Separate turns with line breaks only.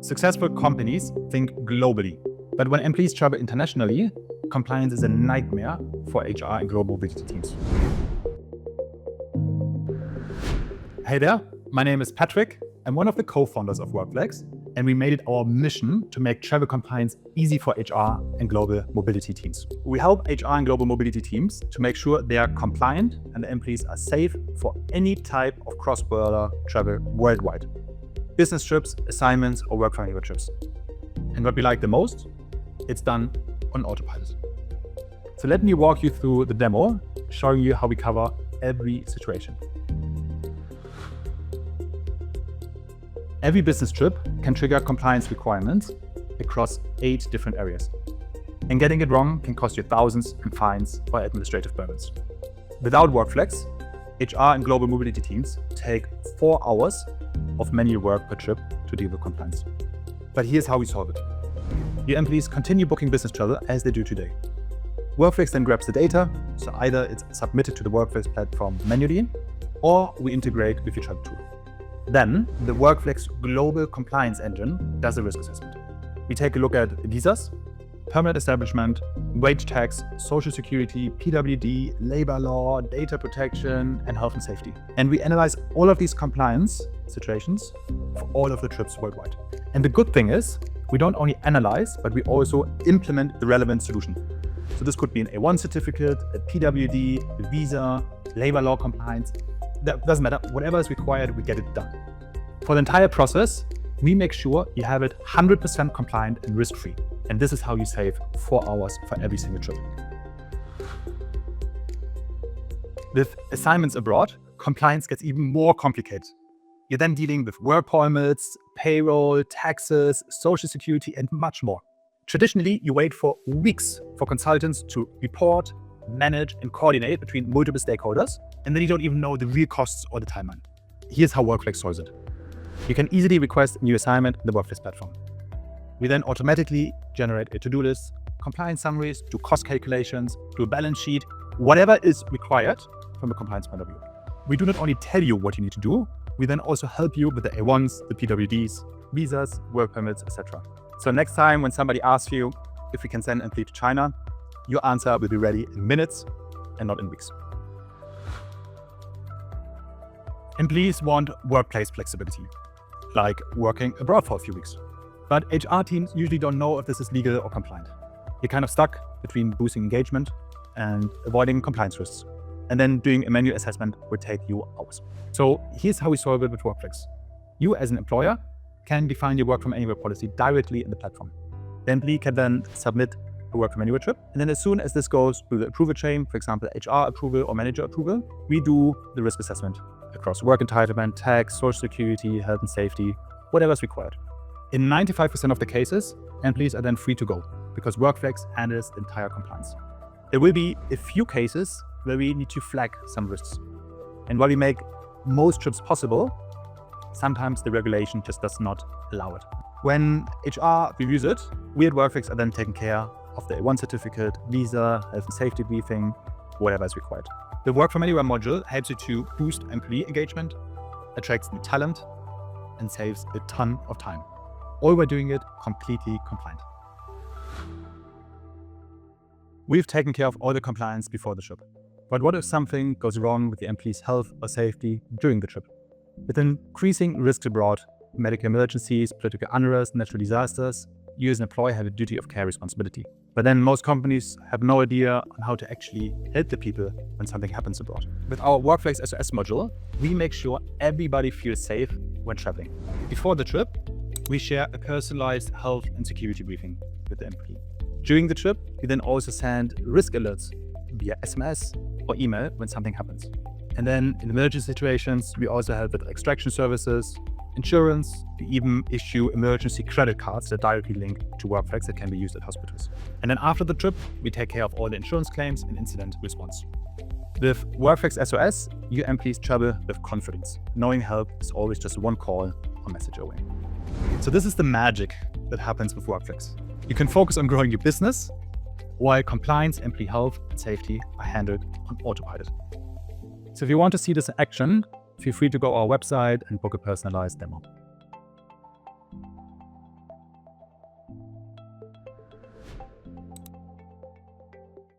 Successful companies think globally, but when employees travel internationally, compliance is a nightmare for HR and global mobility teams. Hey there, my name is Patrick. I'm one of the co-founders of WorkFlex, and we made it our mission to make travel compliance easy for HR and global mobility teams. We help HR and global mobility teams to make sure they are compliant and the employees are safe for any type of cross-border travel worldwide. Business trips, assignments, or work from anywhere trips. And what we like the most, it's done on autopilot. So let me walk you through the demo, showing you how we cover every situation. Every business trip can trigger compliance requirements across 8 different areas. And getting it wrong can cost you thousands in fines or administrative burdens. Without WorkFlex, HR and global mobility teams take 4 hours of manual work per trip to deal with compliance. But here's how we solve it. Your employees continue booking business travel as they do today. WorkFlex then grabs the data, so either it's submitted to the WorkFlex platform manually, or we integrate with your travel tool. Then, the WorkFlex Global Compliance Engine does a risk assessment. We take a look at visas, permanent establishment, wage tax, social security, PWD, labor law, data protection, and health and safety. And we analyze all of these compliance situations for all of the trips worldwide. And the good thing is, we don't only analyze, but we also implement the relevant solution. So this could be an A1 certificate, a PWD, a visa, labor law compliance. That doesn't matter. Whatever is required, we get it done. For the entire process, we make sure you have it 100% compliant and risk-free. And this is how you save 4 hours for every single trip. With assignments abroad, compliance gets even more complicated. You're then dealing with work permits, payroll, taxes, social security, and much more. Traditionally, you wait for weeks for consultants to report, manage, and coordinate between multiple stakeholders, and then you don't even know the real costs or the timeline. Here's how WorkFlex solves it. You can easily request a new assignment in the WorkFlex platform. We then automatically generate a to-do list, compliance summaries, do cost calculations, do a balance sheet, whatever is required from a compliance point of view. We do not only tell you what you need to do, we then also help you with the A1s, the PWDs, visas, work permits, etc. So next time when somebody asks you if we can send an employee to China, your answer will be ready in minutes and not in weeks. Employees want workplace flexibility, like working abroad for a few weeks. But HR teams usually don't know if this is legal or compliant. You're kind of stuck between boosting engagement and avoiding compliance risks. And then doing a manual assessment will take you hours. So here's how we solve it with WorkFlex. You as an employer can define your work from anywhere policy directly in the platform. The employee can then submit a work from anywhere trip. And then as soon as this goes through the approval chain, for example, HR approval or manager approval, we do the risk assessment across work entitlement, tax, social security, health and safety, whatever is required. In 95% of the cases, employees are then free to go because WorkFlex handles the entire compliance. There will be a few cases where we need to flag some risks. And while we make most trips possible, sometimes the regulation just does not allow it. When HR reviews it, we at WorkFlex are then taking care of the A1 certificate, visa, health and safety briefing, whatever is required. The Work From Anywhere module helps you to boost employee engagement, attracts new talent, and saves a ton of time. All by doing it completely compliant. We've taken care of all the compliance before the trip. But what if something goes wrong with the employee's health or safety during the trip? With increasing risks abroad, medical emergencies, political unrest, natural disasters, you as an employer have a duty of care responsibility. But then most companies have no idea on how to actually help the people when something happens abroad. With our WorkFlex SOS module, we make sure everybody feels safe when traveling. Before the trip, we share a personalized health and security briefing with the employee. During the trip, we then also send risk alerts via SMS or email when something happens. And then in emergency situations, we also help with extraction services, insurance. We even issue emergency credit cards that directly link to WorkFlex that can be used at hospitals. And then after the trip, we take care of all the insurance claims and incident response. With WorkFlex SOS, your employees travel with confidence, knowing help is always just one call or message away. So this is the magic that happens with WorkFlex. You can focus on growing your business, while compliance, employee health, and safety are handled on autopilot. So if you want to see this in action, feel free to go to our website and book a personalized demo.